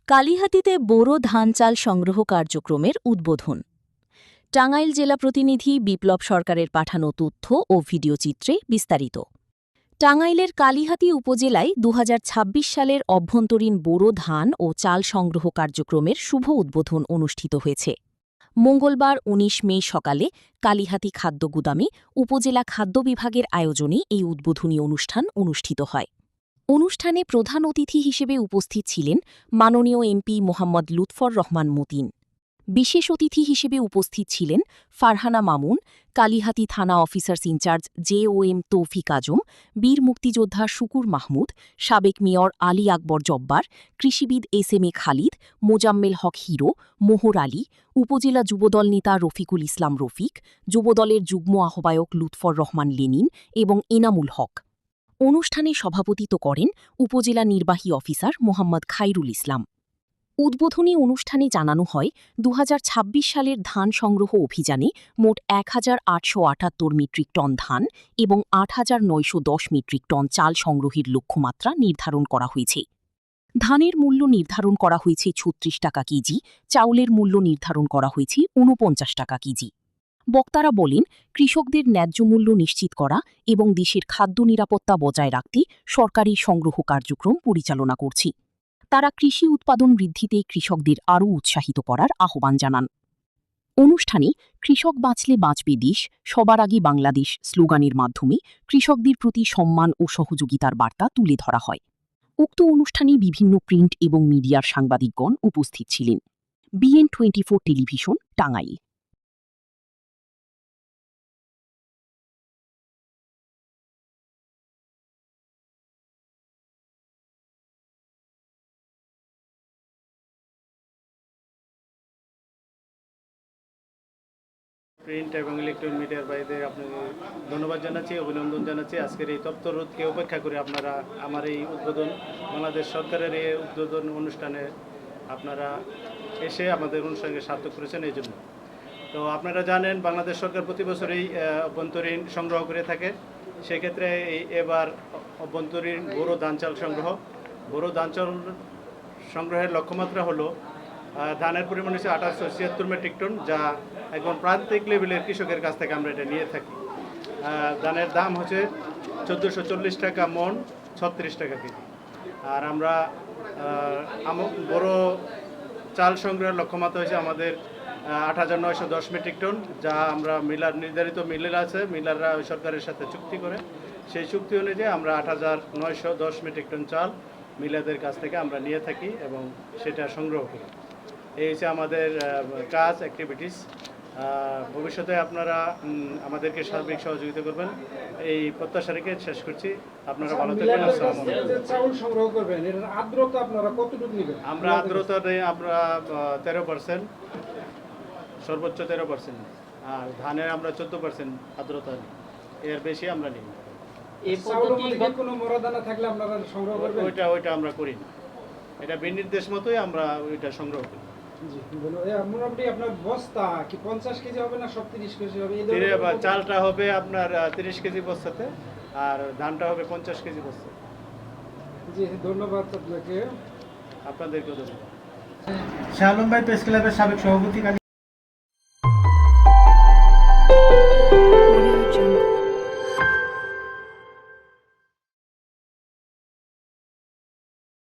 কালিহাতীতে বোরো ধান চাল সংগ্রহ কার্যক্রমের উদ্বোধন। টাঙ্গাইল জেলা প্রতিনিধি বিপ্লব সরকারের পাঠানো তথ্য ও ভিডিওচিত্রে বিস্তারিত। টাঙ্গাইলের কালিহাতী উপজেলায় ২০২৬ সালের অভ্যন্তরীণ বোরো ধান ও চাল সংগ্রহ কার্যক্রমের শুভ উদ্বোধন অনুষ্ঠিত হয়েছে। মঙ্গলবার ১৯ মে সকালে কালিহাতী খাদ্য গুদামে উপজেলা খাদ্য বিভাগের আয়োজনে এই উদ্বোধনী অনুষ্ঠান অনুষ্ঠিত হয়। অনুষ্ঠানে প্রধান অতিথি হিসেবে উপস্থিত ছিলেন মাননীয় এমপি মোহাম্মদ লুৎফর রহমান মতিন। বিশেষ অতিথি হিসেবে উপস্থিত ছিলেন ফারহানা মামুন, কালিহাতী থানা অফিসার্স ইনচার্জ জেওএম তৌফিক আজম, বীর মুক্তিযোদ্ধা শুকুর মাহমুদ, সাবেক মেয়র আলী আকবর জব্বার, কৃষিবিদ এসএমএ খালিদ, মোজাম্মেল হক হিরো, মোহর আলী, উপজেলা যুবদল নেতা রফিকুল ইসলাম রফিক, যুবদলের যুগ্ম আহ্বায়ক লুৎফর রহমান লেনিন এবং এনামুল হক। অনুষ্ঠানে সভাপতিত্ব করেন উপজেলা নির্বাহী অফিসার মোহাম্মদ খাইরুল ইসলাম। উদ্বোধনী অনুষ্ঠানে জানানো হয় ২০২৬ সালের ধান সংগ্রহ অভিযানে মোট ১,৮৭৮ মেট্রিক টন ধান এবং ৮,৯১০ মেট্রিক টন চাল সংগ্রহের লক্ষ্যমাত্রা নির্ধারণ করা হয়েছে। ধানের মূল্য নির্ধারণ করা হয়েছে ৩৬ টাকা কেজি, চাউলের মূল্য নির্ধারণ করা হয়েছে ৪৯ টাকা কেজি। বক্তারা বলেন, কৃষকদের ন্যায্য মূল্য নিশ্চিত করা এবং দেশের খাদ্য নিরাপত্তা বজায় রাখতে সরকারি সংগ্রহ কার্যক্রম পরিচালনা করছে। তারা কৃষি উৎপাদন বৃদ্ধিতে কৃষকদের আরও উৎসাহিত করার আহ্বান জানান। অনুষ্ঠানে কৃষক বাঁচলে বাঁচবে দেশ, সবার আগে বাংলাদেশ স্লোগানের মাধ্যমে কৃষকদের প্রতি সম্মান ও সহযোগিতার বার্তা তুলে ধরা হয়। উক্ত অনুষ্ঠানে বিভিন্ন প্রিন্ট এবং মিডিয়ার সাংবাদিকগণ উপস্থিত ছিলেন। BN24 television, Tangail. প্রিন্ট এবং ইলেকট্রনিক মিডিয়ার বাইরে আপনাকে ধন্যবাদ জানাচ্ছি, অভিনন্দন জানাচ্ছি। আজকের এই তপ্তরোধকে উপেক্ষা করে আপনারা আমার এই উদ্বোধন, বাংলাদেশ সরকারের এই উদ্বোধন অনুষ্ঠানে আপনারা এসে আমাদের অনুষ্ঠানকে সার্থক করেছেন। এই জন্য তো আপনারা জানেন, বাংলাদেশ সরকার প্রতি বছরই অভ্যন্তরীণ সংগ্রহ করে থাকে। সেক্ষেত্রে এবার অভ্যন্তরীণ বোরো ধান চাল বোরো ধান চাল সংগ্রহের লক্ষ্যমাত্রা হলো ধানের পরিমাণ হচ্ছে ৮৭৭ মেট্রিক টন, যা একদম প্রান্তিক লেভেলের কৃষকের কাছ থেকে আমরা এটা নিয়ে থাকি। ধানের দাম হচ্ছে ১৪৪০ টাকা মন, ৩৬ টাকা কেজি। আর আমরা বড় চাল সংগ্রহের লক্ষ্যমাত্রা হয়েছে আমাদের ৮,৯১০ মেট্রিক টন, যা আমরা নির্ধারিত মিলার আছে, মিলাররা সরকারের সাথে চুক্তি করে। সেই চুক্তি অনুযায়ী আমরা ৮,৯১০ মেট্রিক টন চাল মিলারদের কাছ থেকে আমরা নিয়ে থাকি এবং সেটা সংগ্রহ করি। এই হচ্ছে আমাদের কাজ, অ্যাক্টিভিটিস। ভবিষ্যতে আপনারা আমাদেরকে সার্বিক সহযোগিতা করবেন, এই প্রত্যাশা রেখে শেষ করছি। আপনারা ভালো থাকবেন। চাউল সংগ্রহ করবেন, এর আর্দ্রতা আপনারা কতটুকু নেবেন? আমরা আর্দ্রতা নেই, আমরা 13%, সর্বোচ্চ 13%, আর ধানের আমরা 14% আর্দ্রতা নিই, এর বেশি আমরা নিই। এই চাউলের মধ্যে কোনো মরাদানা থাকলে আপনারা সংগ্রহ করবেন? ওইটা আমরা করি না, এটা বিনির্দেশ মতোই আমরা ওইটা সংগ্রহ করি। মোটামুটি আপনার বস্তা কি 50 কেজি হবে না সব 30 কেজি হবে? চালটা হবে আপনার 30 কেজি বস্তাতে, আর ধানটা হবে 50 কেজি বস্তা। জি, ধন্যবাদ আপনাকে। আপনাদেরকেও ধন্যবাদ। শাহ আলম ভাই প্রেস ক্লাবের সাবেক সভাপতি।